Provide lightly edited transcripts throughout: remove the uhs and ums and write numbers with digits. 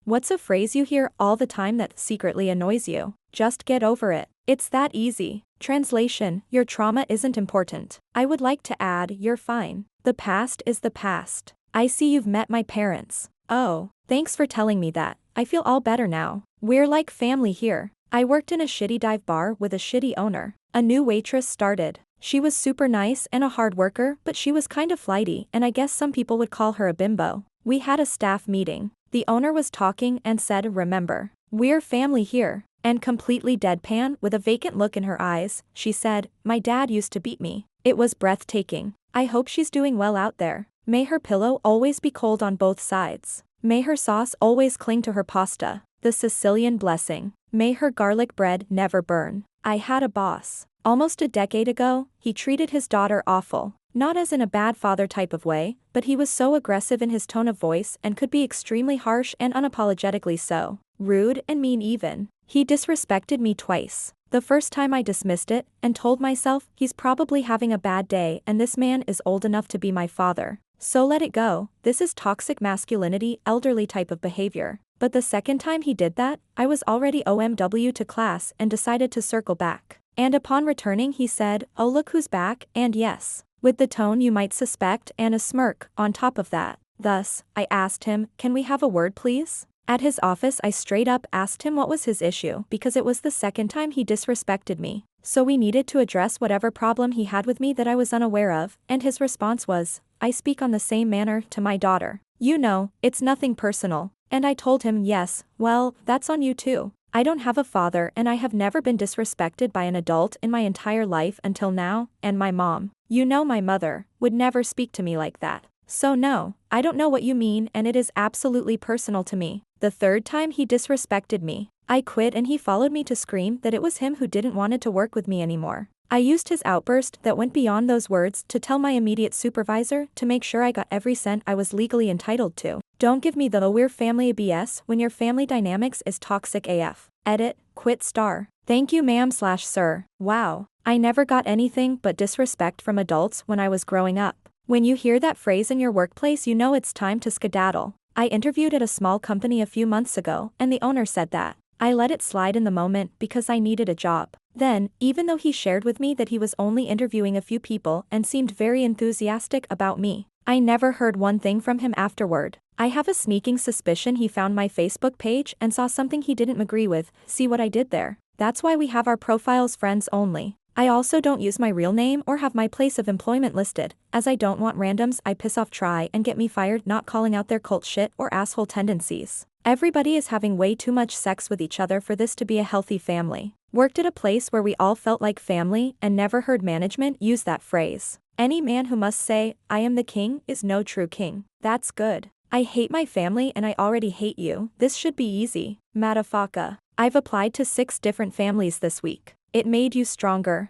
What's a phrase you hear all the time that secretly annoys you? Just get over it. It's that easy. Translation: your trauma isn't important. I would like to add, you're fine. The past is the past. I see you've met my parents. Oh, thanks for telling me that. I feel all better now. We're like family here. I worked in a shitty dive bar with a shitty owner. A new waitress started. She was super nice and a hard worker, but she was kind of flighty, and I guess some people would call her a bimbo. We had a staff meeting. The owner was talking and said, "Remember, we're family here." And completely deadpan, with a vacant look in her eyes, she said, "My dad used to beat me." It was breathtaking. I hope she's doing well out there. May her pillow always be cold on both sides. May her sauce always cling to her pasta. The Sicilian blessing. May her garlic bread never burn. I had a boss. Almost a decade ago, he treated his daughter awful. Not as in a bad father type of way, but he was so aggressive in his tone of voice and could be extremely harsh and unapologetically so. Rude and mean even. He disrespected me twice. The first time I dismissed it, and told myself, he's probably having a bad day and this man is old enough to be my father. So let it go. This is toxic masculinity, elderly type of behavior. But the second time he did that, I was already OMW to class and decided to circle back. And upon returning he said, "Oh look who's back," and yes, with the tone you might suspect and a smirk on top of that. Thus, I asked him, "Can we have a word please?" At his office I straight up asked him what was his issue because it was the second time he disrespected me. So we needed to address whatever problem he had with me that I was unaware of, and his response was, "I speak on the same manner to my daughter. You know, it's nothing personal." And I told him, "Yes, well, that's on you too. I don't have a father and I have never been disrespected by an adult in my entire life until now, and my mom, you know my mother, would never speak to me like that. So no, I don't know what you mean and it is absolutely personal to me." The third time he disrespected me, I quit and he followed me to scream that it was him who didn't wanted to work with me anymore. I used his outburst that went beyond those words to tell my immediate supervisor to make sure I got every cent I was legally entitled to. Don't give me the "oh we're family" BS when your family dynamics is toxic AF. Edit, quit star. Thank you ma'am/sir. Wow, I never got anything but disrespect from adults when I was growing up. When you hear that phrase in your workplace you know it's time to skedaddle. I interviewed at a small company a few months ago and the owner said that. I let it slide in the moment because I needed a job. Then, even though he shared with me that he was only interviewing a few people and seemed very enthusiastic about me, I never heard one thing from him afterward. I have a sneaking suspicion he found my Facebook page and saw something he didn't agree with. See what I did there? That's why we have our profiles friends only. I also don't use my real name or have my place of employment listed, as I don't want randoms I piss off try and get me fired not calling out their cult shit or asshole tendencies. Everybody is having way too much sex with each other for this to be a healthy family. Worked at a place where we all felt like family and never heard management use that phrase. Any man who must say, "I am the king," is no true king. That's good. I hate my family and I already hate you. This should be easy. Madafaka. I've applied to 6 different families this week. It made you stronger.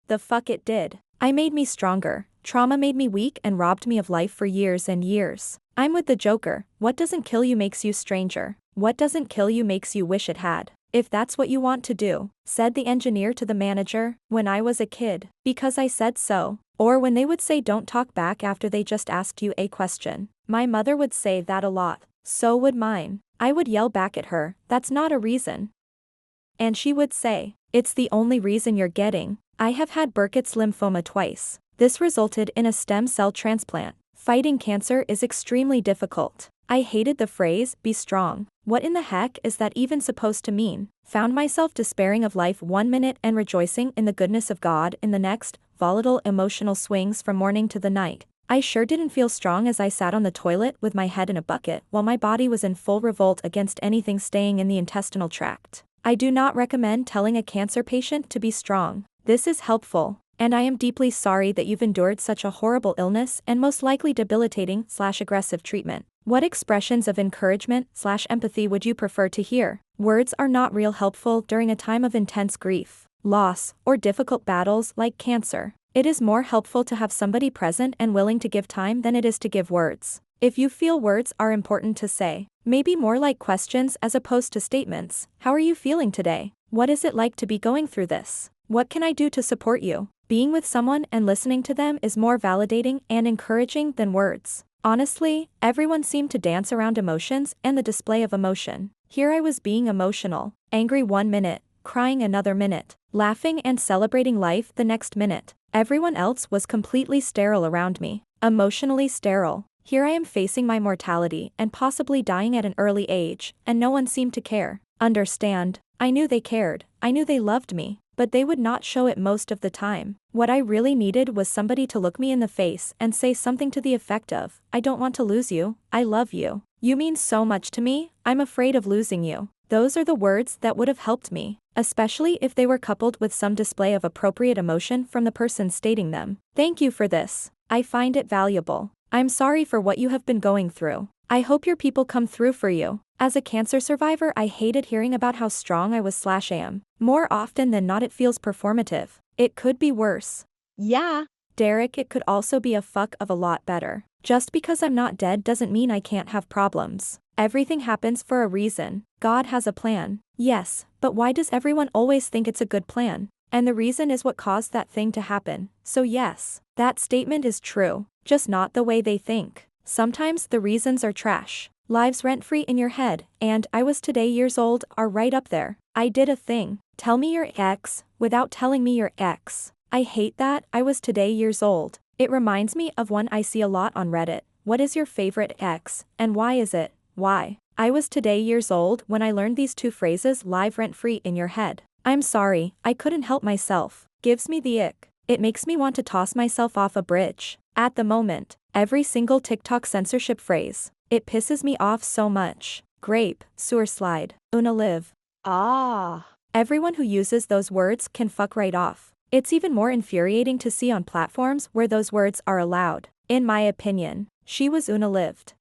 The fuck it did. I made me stronger. Trauma made me weak and robbed me of life for years and years. I'm with the Joker. What doesn't kill you makes you stranger. What doesn't kill you makes you wish it had. If that's what you want to do, said the engineer to the manager, when I was a kid, because I said so. Or when they would say don't talk back after they just asked you a question. My mother would say that a lot. So would mine. I would yell back at her, "That's not a reason." And she would say, "It's the only reason you're getting." I have had Burkitt's lymphoma twice. This resulted in a stem cell transplant. Fighting cancer is extremely difficult. I hated the phrase, "be strong." What in the heck is that even supposed to mean? Found myself despairing of life one minute and rejoicing in the goodness of God in the next, volatile emotional swings from morning to the night. I sure didn't feel strong as I sat on the toilet with my head in a bucket while my body was in full revolt against anything staying in the intestinal tract. I do not recommend telling a cancer patient to be strong. This is helpful. And I am deeply sorry that you've endured such a horrible illness and most likely debilitating/aggressive treatment. What expressions of encouragement/empathy would you prefer to hear? Words are not real helpful during a time of intense grief, loss, or difficult battles like cancer. It is more helpful to have somebody present and willing to give time than it is to give words. If you feel words are important to say, maybe more like questions as opposed to statements. How are you feeling today? What is it like to be going through this? What can I do to support you? Being with someone and listening to them is more validating and encouraging than words. Honestly, everyone seemed to dance around emotions and the display of emotion. Here I was being emotional, angry 1 minute, crying another minute, laughing and celebrating life the next minute. Everyone else was completely sterile around me. Emotionally sterile. Here I am facing my mortality and possibly dying at an early age, and no one seemed to care. Understand? I knew they cared, I knew they loved me, but they would not show it most of the time. What I really needed was somebody to look me in the face and say something to the effect of, "I don't want to lose you, I love you. You mean so much to me, I'm afraid of losing you." Those are the words that would have helped me, especially if they were coupled with some display of appropriate emotion from the person stating them. Thank you for this. I find it valuable. I'm sorry for what you have been going through. I hope your people come through for you. As a cancer survivor, I hated hearing about how strong I was/am. More often than not, it feels performative. It could be worse. Yeah. Derek, it could also be a fuck of a lot better. Just because I'm not dead doesn't mean I can't have problems. Everything happens for a reason. God has a plan. Yes, but why does everyone always think it's a good plan? And the reason is what caused that thing to happen. So yes, that statement is true, just not the way they think. Sometimes the reasons are trash. Lives rent-free in your head, and I was today years old are right up there. I did a thing. Tell me your ex, without telling me your ex. I hate that. I was today years old. It reminds me of one I see a lot on Reddit. What is your favorite ex, and why is it? Why? I was today years old when I learned these two phrases live rent-free in your head. I'm sorry, I couldn't help myself. Gives me the ick. It makes me want to toss myself off a bridge. At the moment, every single TikTok censorship phrase. It pisses me off so much. Grape, sewer slide, live. Ah. Everyone who uses those words can fuck right off. It's even more infuriating to see on platforms where those words are allowed. In my opinion, she was lived.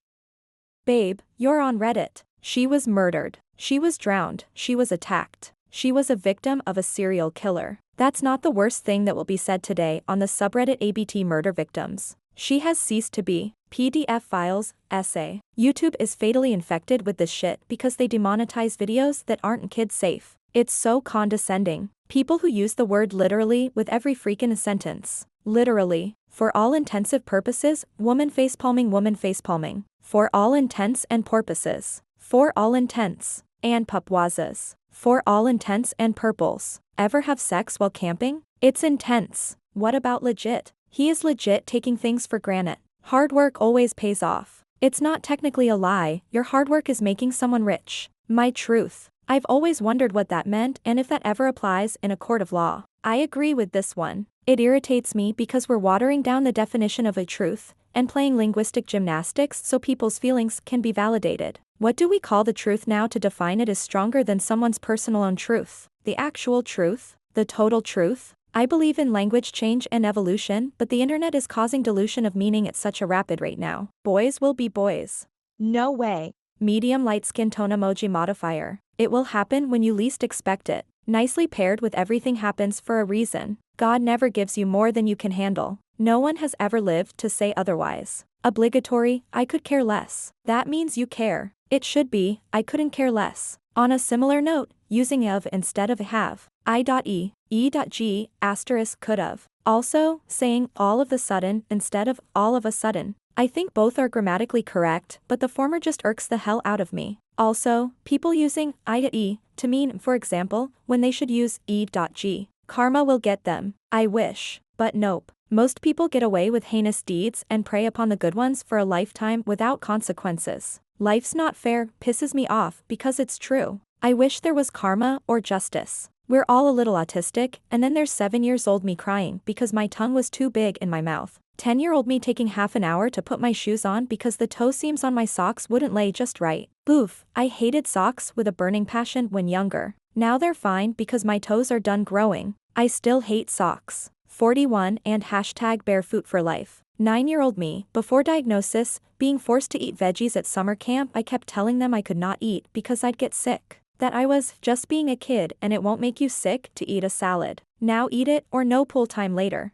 Babe, you're on Reddit. She was murdered. She was drowned. She was attacked. She was a victim of a serial killer. That's not the worst thing that will be said today on the subreddit ABT murder victims. She has ceased to be. PDF files, essay. YouTube is fatally infected with this shit because they demonetize videos that aren't kid safe. It's so condescending. People who use the word literally with every freaking sentence. Literally. For all intensive purposes, woman facepalming. For all intents and purposes. For all intents. And pupwazas. For all intents and purples. Ever have sex while camping? It's intense. What about legit? He is legit taking things for granted. Hard work always pays off. It's not technically a lie, your hard work is making someone rich. My truth. I've always wondered what that meant and if that ever applies in a court of law. I agree with this one. It irritates me because we're watering down the definition of a truth and playing linguistic gymnastics so people's feelings can be validated. What do we call the truth now to define it as stronger than someone's personal own truth? The actual truth? The total truth? I believe in language change and evolution, but the internet is causing dilution of meaning at such a rapid rate now. Boys will be boys. No way. Medium light skin tone emoji modifier. It will happen when you least expect it. Nicely paired with everything happens for a reason. God never gives you more than you can handle. No one has ever lived to say otherwise. Obligatory, I could care less. That means you care. It should be, I couldn't care less. On a similar note, using of instead of have. I.e.g asterisk could've. Also, saying all of a sudden instead of all of a sudden. I think both are grammatically correct, but the former just irks the hell out of me. Also, people using I.e. to mean, for example, when they should use e.g. Karma will get them. I wish. But nope. Most people get away with heinous deeds and prey upon the good ones for a lifetime without consequences. Life's not fair pisses me off because it's true. I wish there was karma or justice. We're all a little autistic, and then there's 7-year-old me crying because my tongue was too big in my mouth. 10-year-old me taking half an hour to put my shoes on because the toe seams on my socks wouldn't lay just right. Boof, I hated socks with a burning passion when younger. Now they're fine because my toes are done growing. I still hate socks. 41 and hashtag barefoot for life. 9-year-old me, before diagnosis, being forced to eat veggies at summer camp, I kept telling them I could not eat because I'd get sick. That I was just being a kid and it won't make you sick to eat a salad. Now eat it or no pool time later.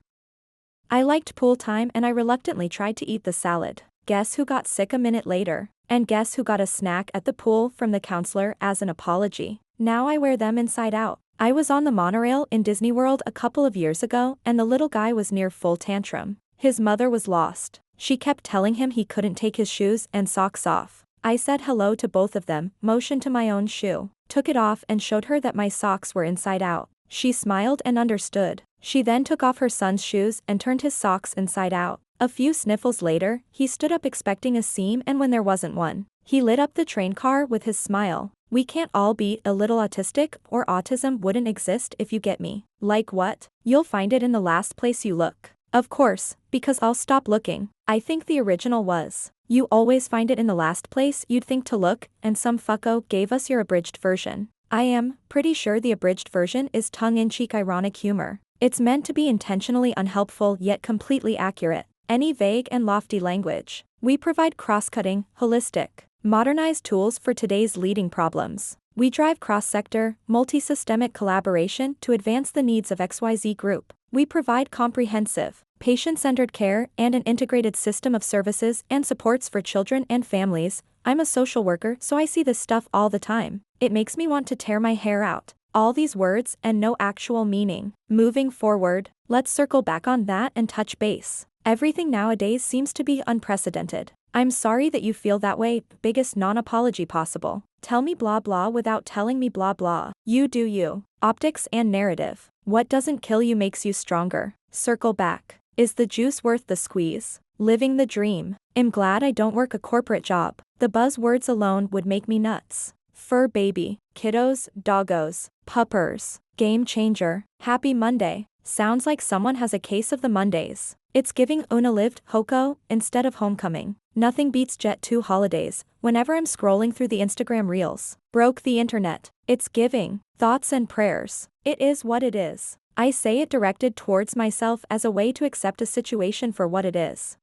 I liked pool time and I reluctantly tried to eat the salad. Guess who got sick a minute later? And guess who got a snack at the pool from the counselor as an apology? Now I wear them inside out. I was on the monorail in Disney World a couple of years ago and the little guy was near full tantrum. His mother was lost. She kept telling him he couldn't take his shoes and socks off. I said hello to both of them, motioned to my own shoe, took it off and showed her that my socks were inside out. She smiled and understood. She then took off her son's shoes and turned his socks inside out. A few sniffles later, he stood up expecting a seam, and when there wasn't one, he lit up the train car with his smile. We can't all be a little autistic, or autism wouldn't exist if you get me. Like what? You'll find it in the last place you look. Of course, because I'll stop looking. I think the original was, you always find it in the last place you'd think to look, and some fucko gave us your abridged version. I am pretty sure the abridged version is tongue-in-cheek ironic humor. It's meant to be intentionally unhelpful yet completely accurate. Any vague and lofty language. We provide cross-cutting, holistic, modernized tools for today's leading problems. We drive cross-sector, multi-systemic collaboration to advance the needs of XYZ group. We provide comprehensive, patient-centered care and an integrated system of services and supports for children and families. I'm a social worker, so I see this stuff all the time. It makes me want to tear my hair out. All these words and no actual meaning. Moving forward, let's circle back on that and touch base. Everything nowadays seems to be unprecedented. I'm sorry that you feel that way, biggest non-apology possible. Tell me blah blah without telling me blah blah. You do you. Optics and narrative. What doesn't kill you makes you stronger. Circle back. Is the juice worth the squeeze? Living the dream. I'm glad I don't work a corporate job. The buzzwords alone would make me nuts. Fur baby, kiddos, doggos, puppers, game changer, happy Monday. Sounds like someone has a case of the Mondays. It's giving Una lived Hoko instead of homecoming. Nothing beats Jet 2 holidays. Whenever I'm scrolling through the Instagram reels, broke the internet. It's giving thoughts and prayers. It is what it is. I say it directed towards myself as a way to accept a situation for what it is.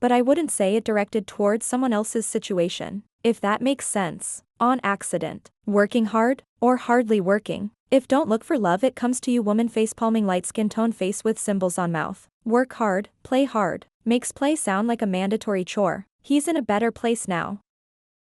But I wouldn't say it directed towards someone else's situation, if that makes sense. On accident. Working hard, or hardly working. If don't look for love it comes to you, woman facepalming, light skin tone face with symbols on mouth. Work hard, play hard. Makes play sound like a mandatory chore. He's in a better place now.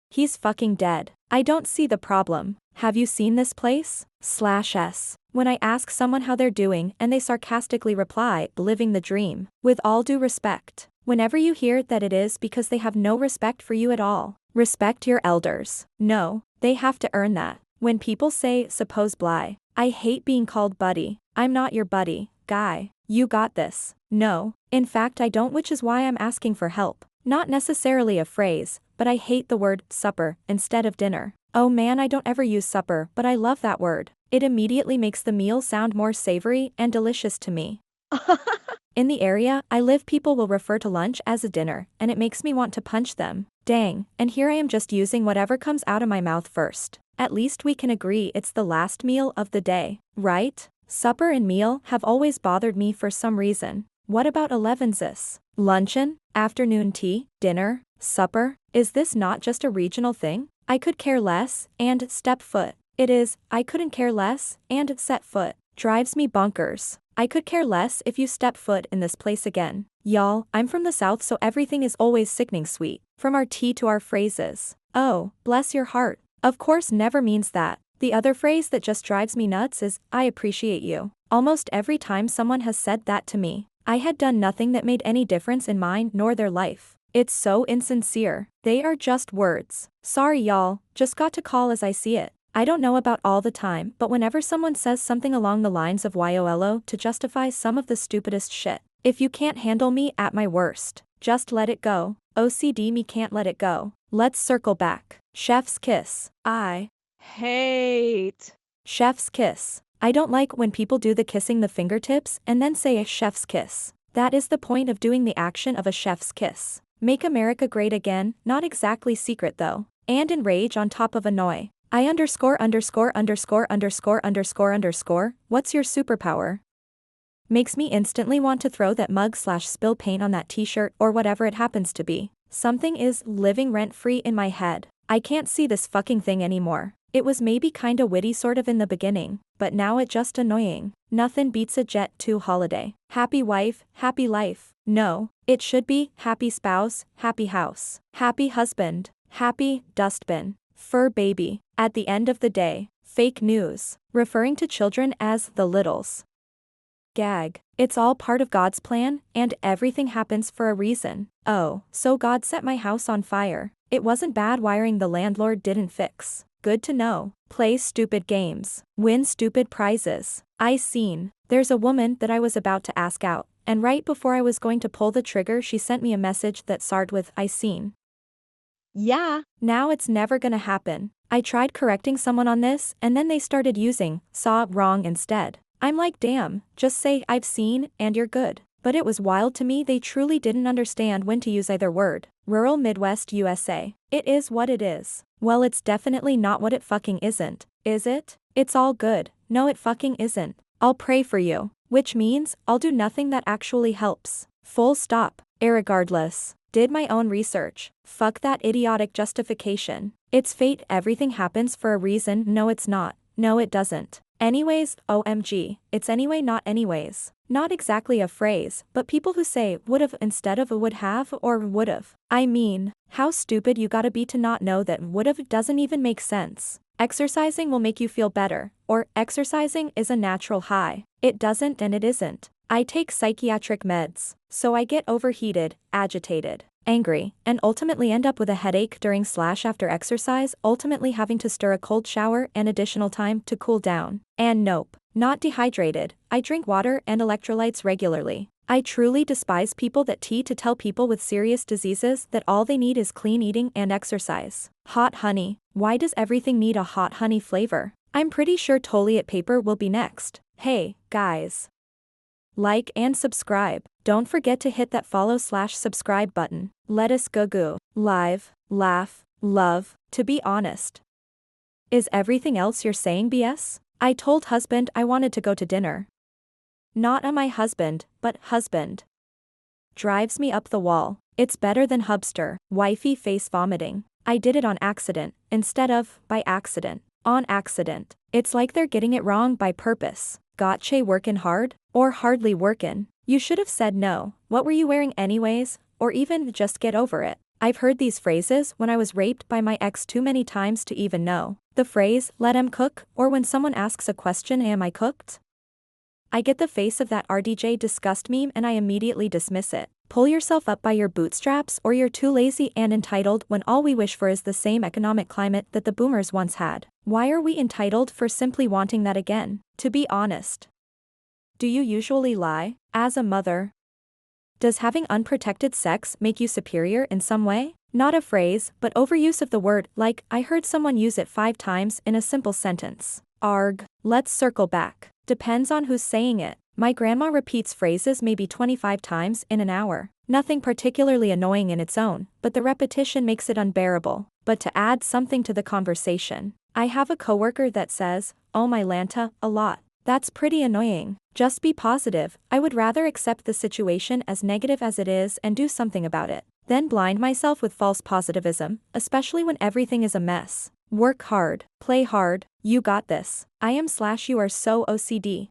He's fucking dead. I don't see the problem. Have you seen this place? /s. When I ask someone how they're doing and they sarcastically reply, living the dream. With all due respect. Whenever you hear that, it is because they have no respect for you at all. Respect your elders. No, they have to earn that. When people say, suppose bly, I hate being called buddy. I'm not your buddy, guy. You got this. No, in fact I don't, which is why I'm asking for help. Not necessarily a phrase, but I hate the word supper instead of dinner. Oh man, I don't ever use supper, but I love that word. It immediately makes the meal sound more savory and delicious to me. In the area I live, people will refer to lunch as a dinner, and it makes me want to punch them. Dang, and here I am just using whatever comes out of my mouth first. At least we can agree it's the last meal of the day, right? Supper and meal have always bothered me for some reason. What about 11's? Luncheon, afternoon tea, dinner, supper? Is this not just a regional thing? I could care less, and step foot. It is, I couldn't care less, and set foot. Drives me bonkers. I could care less if you step foot in this place again. Y'all, I'm from the South, so everything is always sickening sweet. From our tea to our phrases. Oh, bless your heart. Of course never means that. The other phrase that just drives me nuts is, I appreciate you. Almost every time someone has said that to me, I had done nothing that made any difference in mine nor their life. It's so insincere. They are just words. Sorry y'all, just got to call as I see it. I don't know about all the time, but whenever someone says something along the lines of YOLO to justify some of the stupidest shit. If you can't handle me at my worst, just let it go. OCD me can't let it go. Let's circle back. Chef's kiss. I Hate. Chef's kiss. I don't like when people do the kissing the fingertips and then say a chef's kiss. That is the point of doing the action of a chef's kiss. Make America great again, not exactly secret though. And enrage on top of annoy. I underscore underscore underscore underscore underscore underscore. What's your superpower? Makes me instantly want to throw that mug / spill paint on that t-shirt or whatever it happens to be. Something is living rent-free in my head. I can't see this fucking thing anymore. It was maybe kinda witty sort of in the beginning, but now it just annoying. Nothing beats a Jet 2 holiday. Happy wife, happy life. No, it should be happy spouse, happy house, happy husband, happy dustbin, fur baby. At the end of the day, fake news, referring to children as the littles. Gag. It's all part of God's plan, and everything happens for a reason. Oh, so God set my house on fire. It wasn't bad wiring the landlord didn't fix. Good to know. Play stupid games. Win stupid prizes. I seen. There's a woman that I was about to ask out, and right before I was going to pull the trigger she sent me a message that started with I seen. Yeah. Now it's never gonna happen. I tried correcting someone on this and then they started using saw wrong instead. I'm like damn, just say I've seen and you're good. But it was wild to me they truly didn't understand when to use either word. Rural Midwest USA. It is what it is. Well it's definitely not what it fucking isn't, is it? It's all good. No it fucking isn't. I'll pray for you. Which means, I'll do nothing that actually helps. Full stop. Irregardless. Did my own research. Fuck that idiotic justification. It's fate everything happens for a reason no it's not. No it doesn't. Anyways, OMG, it's anyway not anyways. Not exactly a phrase, but people who say would've instead of a would have or would've. I mean, how stupid you gotta be to not know that would've doesn't even make sense. Exercising will make you feel better, or exercising is a natural high. It doesn't and it isn't. I take psychiatric meds, so I get overheated, agitated, angry, and ultimately end up with a headache during/after exercise, ultimately having to stir a cold shower and additional time to cool down. And nope, not dehydrated. I drink water and electrolytes regularly. I truly despise people that to tell people with serious diseases that all they need is clean eating and exercise. Hot honey. Why does everything need a hot honey flavor? I'm pretty sure Toliet paper will be next. Hey, guys. Like and subscribe. Don't forget to hit that follow/subscribe button. Let us go live, laugh, love, to be honest. Is everything else you're saying BS? I told husband I wanted to go to dinner. Not a my husband, but husband. Drives me up the wall. It's better than hubster, wifey face vomiting. I did it on accident, instead of by accident. On accident. It's like they're getting it wrong by purpose. Gotcha workin' hard? Or hardly workin'? You should have said no. What were you wearing anyways? Or even just get over it. I've heard these phrases when I was raped by my ex too many times to even know. The phrase, let 'em cook, or when someone asks a question, am I cooked? I get the face of that RDJ disgust meme and I immediately dismiss it. Pull yourself up by your bootstraps or you're too lazy and entitled when all we wish for is the same economic climate that the boomers once had. Why are we entitled for simply wanting that again? To be honest. Do you usually lie? As a mother? Does having unprotected sex make you superior in some way? Not a phrase, but overuse of the word, like, I heard someone use it 5 times in a simple sentence. Arg. Let's circle back. Depends on who's saying it. My grandma repeats phrases maybe 25 times in an hour. Nothing particularly annoying in its own, but the repetition makes it unbearable. But to add something to the conversation, I have a coworker that says, oh my Lanta, a lot. That's pretty annoying. Just be positive. I would rather accept the situation as negative as it is and do something about it, than blind myself with false positivism, especially when everything is a mess. Work hard. Play hard. You got this. You are so OCD.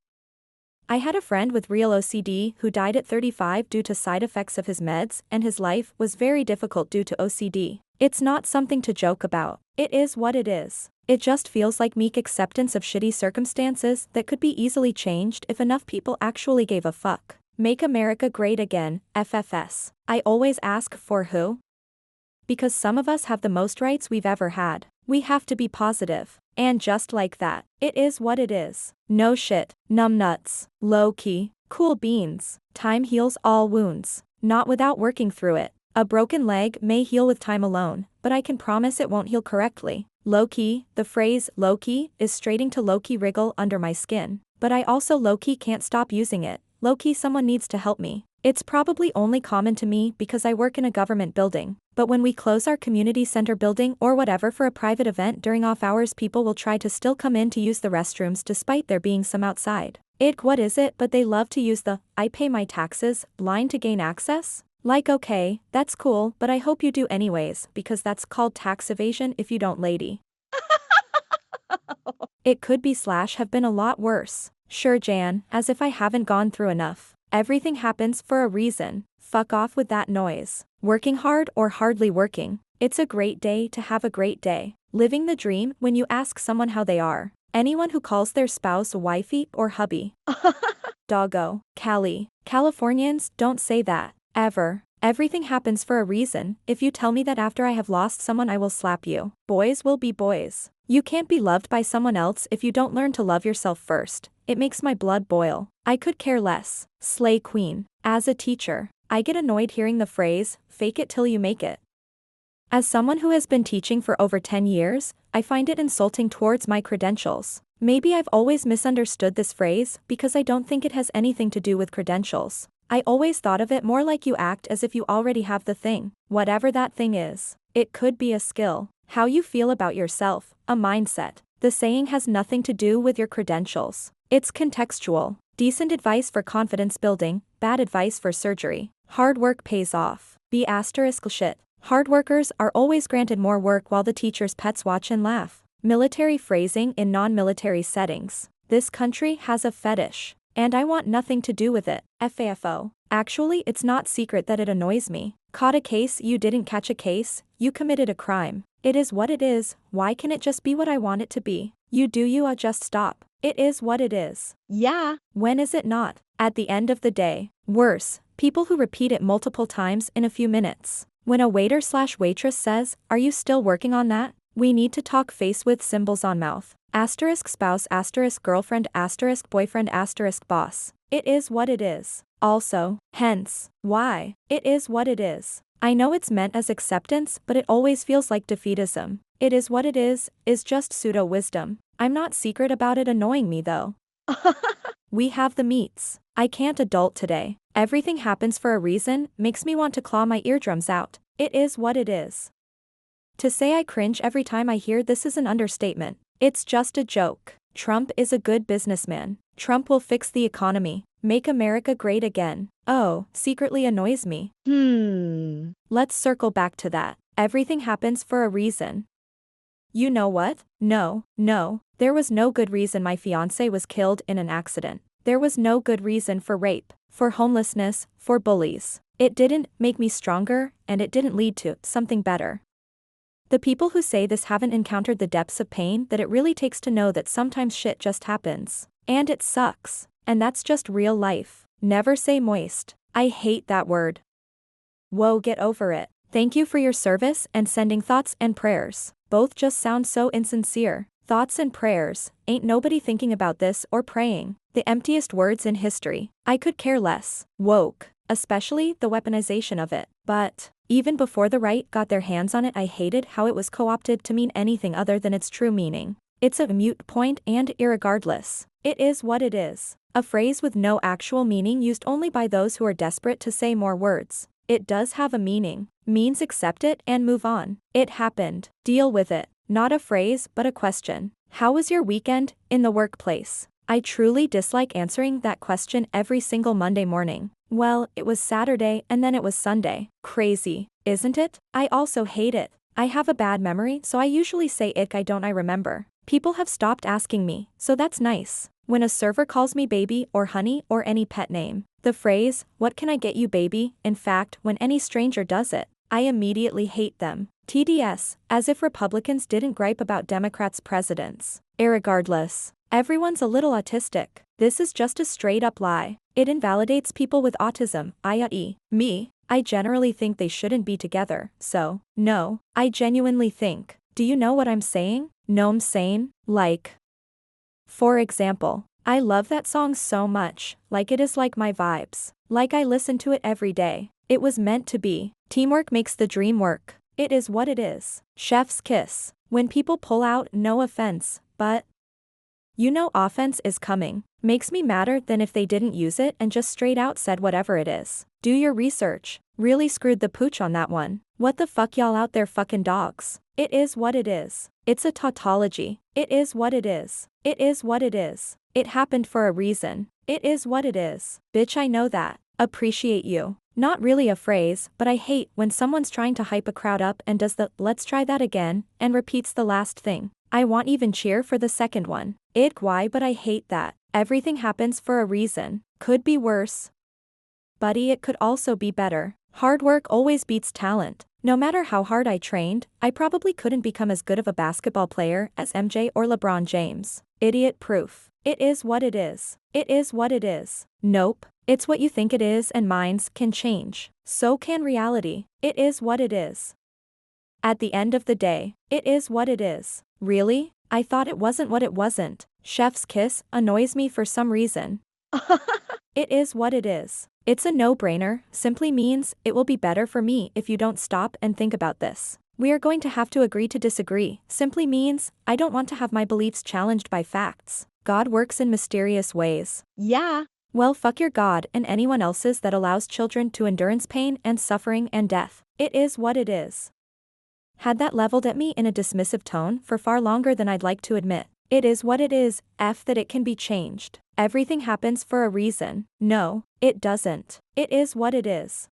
I had a friend with real OCD who died at 35 due to side effects of his meds, and his life was very difficult due to OCD. It's not something to joke about. It is what it is. It just feels like meek acceptance of shitty circumstances that could be easily changed if enough people actually gave a fuck. Make America great again, FFS. I always ask for who? Because some of us have the most rights we've ever had. We have to be positive. And just like that, it is what it is. No shit, numbnuts, low key, cool beans. Time heals all wounds. Not without working through it. A broken leg may heal with time alone, but I can promise it won't heal correctly. Low-key, the phrase low-key is straighting to low-key wriggle under my skin. But I also low-key can't stop using it. Low-key someone needs to help me. It's probably only common to me because I work in a government building. But when we close our community center building or whatever for a private event during off hours, people will try to still come in to use the restrooms despite there being some outside. What is it but they love to use the, I pay my taxes, line to gain access? Like okay, that's cool, but I hope you do anyways, because that's called tax evasion if you don't lady. It could be / have been a lot worse. Sure Jan, as if I haven't gone through enough. Everything happens for a reason. Fuck off with that noise. Working hard or hardly working. It's a great day to have a great day. Living the dream when you ask someone how they are. Anyone who calls their spouse wifey or hubby. Doggo. Cali. Californians don't say that. Ever. Everything happens for a reason. If you tell me that after I have lost someone I will slap you. Boys will be boys. You can't be loved by someone else if you don't learn to love yourself first. It makes my blood boil. I could care less. Slay queen. As a teacher, I get annoyed hearing the phrase, fake it till you make it. As someone who has been teaching for over 10 years, I find it insulting towards my credentials. Maybe I've always misunderstood this phrase because I don't think it has anything to do with credentials. I always thought of it more like you act as if you already have the thing, whatever that thing is. It could be a skill, how you feel about yourself, a mindset. The saying has nothing to do with your credentials. It's contextual. Decent advice for confidence building, bad advice for surgery. Hard work pays off. Be asterisk shit. Hard workers are always granted more work while the teacher's pets watch and laugh. Military phrasing in non-military settings. This country has a fetish. And I want nothing to do with it. FAFO. Actually, it's not secret that it annoys me. Caught a case, you didn't catch a case, you committed a crime. It is what it is, why can it just be what I want it to be? You do you, just stop. It is what it is. Yeah. When is it not? At the end of the day. Worse, people who repeat it multiple times in a few minutes. When a waiter/waitress says, are you still working on that? We need to talk face with symbols on mouth. Asterisk spouse asterisk girlfriend asterisk boyfriend asterisk boss. It is what it is. Also, hence, why. It is what it is. I know it's meant as acceptance, but it always feels like defeatism. It is what it is just pseudo-wisdom. I'm not secret about it annoying me though. We have the meats. I can't adult today. Everything happens for a reason, makes me want to claw my eardrums out. It is what it is. To say I cringe every time I hear this is an understatement. It's just a joke. Trump is a good businessman. Trump will fix the economy. Make America great again. Oh, secretly annoys me. Let's circle back to that. Everything happens for a reason. You know what? No. There was no good reason my fiancé was killed in an accident. There was no good reason for rape, for homelessness, for bullies. It didn't make me stronger, and it didn't lead to something better. The people who say this haven't encountered the depths of pain that it really takes to know that sometimes shit just happens. And it sucks. And that's just real life. Never say moist. I hate that word. Whoa, get over it. Thank you for your service and sending thoughts and prayers. Both just sound so insincere. Thoughts and prayers. Ain't nobody thinking about this or praying. The emptiest words in history. I could care less. Woke. Especially the weaponization of it. But even before the right got their hands on it, I hated how it was co-opted to mean anything other than its true meaning. It's a moot point and irregardless. It is what it is. A phrase with no actual meaning used only by those who are desperate to say more words. It does have a meaning. Means accept it and move on. It happened. Deal with it. Not a phrase, but a question. How was your weekend, in the workplace? I truly dislike answering that question every single Monday morning. Well, it was Saturday and then it was Sunday. Crazy, isn't it? I also hate it. I have a bad memory, so I usually say I remember. People have stopped asking me, so that's nice. When a server calls me baby or honey or any pet name, the phrase, what can I get you baby? In fact, when any stranger does it, I immediately hate them. TDS, as if Republicans didn't gripe about Democrats' presidents. Irregardless, everyone's a little autistic. This is just a straight up lie. It invalidates people with autism, i.e., me. I generally think they shouldn't be together, so, no, I genuinely think. Do you know what I'm saying? Noam sane? Like. For example, I love that song so much, like it is like my vibes. Like I listen to it every day. It was meant to be. Teamwork makes the dream work. It is what it is. Chef's kiss. When people pull out, no offense, but you know offense is coming. Makes me madder than if they didn't use it and just straight out said whatever it is. Do your research. Really screwed the pooch on that one. What the fuck y'all out there fucking dogs? It is what it is. It's a tautology. It is what it is. It is what it is. It happened for a reason. It is what it is. Bitch, I know that. Appreciate you. Not really a phrase, but I hate when someone's trying to hype a crowd up and does the let's try that again and repeats the last thing. I want even cheer for the second one. Why, but I hate that. Everything happens for a reason. Could be worse. Buddy, it could also be better. Hard work always beats talent. No matter how hard I trained, I probably couldn't become as good of a basketball player as MJ or LeBron James. Idiot proof. It is what it is. It is what it is. Nope. It's what you think it is, and minds can change. So can reality. It is what it is. At the end of the day, it is what it is. Really? I thought it wasn't what it wasn't. Chef's kiss annoys me for some reason. It is what it is. It's a no-brainer, simply means it will be better for me if you don't stop and think about this. We are going to have to agree to disagree, simply means I don't want to have my beliefs challenged by facts. God works in mysterious ways. Yeah. Well, fuck your God and anyone else's that allows children to endurance pain and suffering and death. It is what it is. Had that leveled at me in a dismissive tone for far longer than I'd like to admit. It is what it is, F that it can be changed. Everything happens for a reason. No, it doesn't. It is what it is.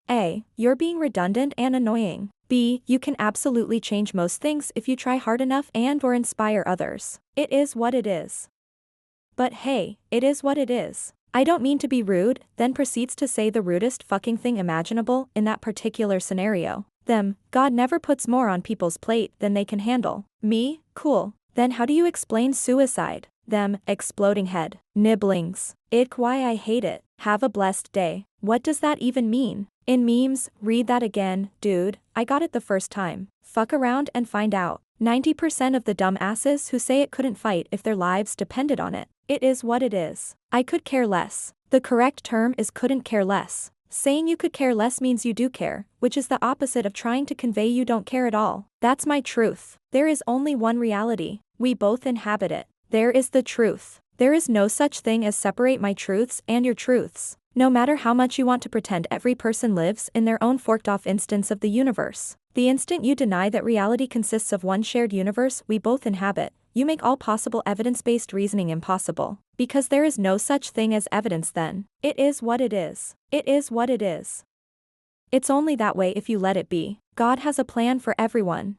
A. You're being redundant and annoying. B. You can absolutely change most things if you try hard enough and/or inspire others. It is what it is. But hey, it is what it is. I don't mean to be rude, then proceeds to say the rudest fucking thing imaginable in that particular scenario. Them, God never puts more on people's plate than they can handle. Me, cool. Then how do you explain suicide? Them, exploding head. Nibblings. Ick, why I hate it. Have a blessed day. What does that even mean? In memes, read that again, dude, I got it the first time. Fuck around and find out. 90% of the dumbasses who say it couldn't fight if their lives depended on it. It is what it is. I could care less. The correct term is couldn't care less. Saying you could care less means you do care, which is the opposite of trying to convey you don't care at all. That's my truth. There is only one reality. We both inhabit it. There is the truth. There is no such thing as separate my truths and your truths. No matter how much you want to pretend every person lives in their own forked-off instance of the universe. The instant you deny that reality consists of one shared universe we both inhabit, you make all possible evidence-based reasoning impossible. Because there is no such thing as evidence then. It is what it is. It is what it is. It's only that way if you let it be. God has a plan for everyone.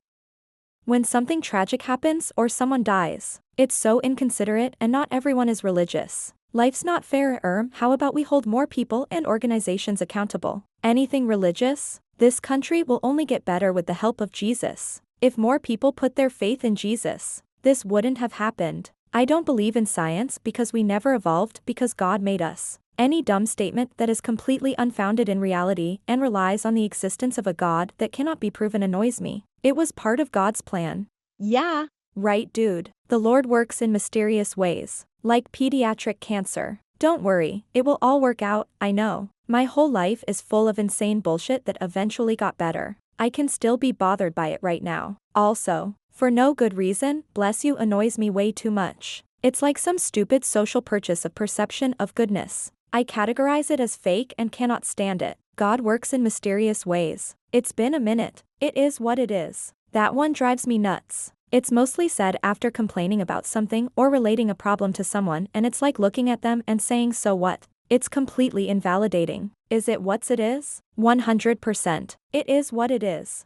When something tragic happens or someone dies, it's so inconsiderate, and not everyone is religious. Life's not fair. How about we hold more people and organizations accountable? Anything religious? This country will only get better with the help of Jesus. If more people put their faith in Jesus, this wouldn't have happened. I don't believe in science because we never evolved because God made us. Any dumb statement that is completely unfounded in reality and relies on the existence of a God that cannot be proven annoys me. It was part of God's plan. Yeah. Right, dude. The Lord works in mysterious ways. Like pediatric cancer. Don't worry, it will all work out, I know. My whole life is full of insane bullshit that eventually got better. I can still be bothered by it right now. Also, for no good reason, bless you annoys me way too much. It's like some stupid social purchase of perception of goodness. I categorize it as fake and cannot stand it. God works in mysterious ways. It's been a minute. It is what it is. That one drives me nuts. It's mostly said after complaining about something or relating a problem to someone, and it's like looking at them and saying so what? It's completely invalidating. Is it what's it is? 100%. It is what it is.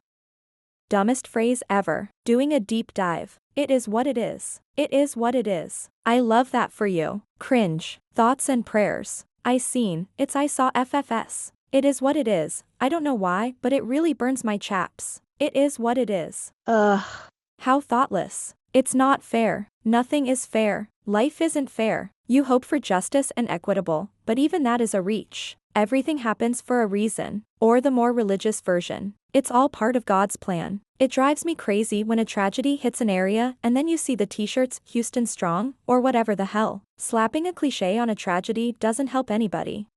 Dumbest phrase ever. Doing a deep dive. It is what it is. It is what it is. I love that for you. Cringe. Thoughts and prayers. I seen, it's I saw FFS. It is what it is. I don't know why, but it really burns my chaps. It is what it is. Ugh. How thoughtless. It's not fair. Nothing is fair. Life isn't fair. You hope for justice and equitable, but even that is a reach. Everything happens for a reason. Or the more religious version. It's all part of God's plan. It drives me crazy when a tragedy hits an area and then you see the t-shirts Houston Strong, or whatever the hell. Slapping a cliche on a tragedy doesn't help anybody.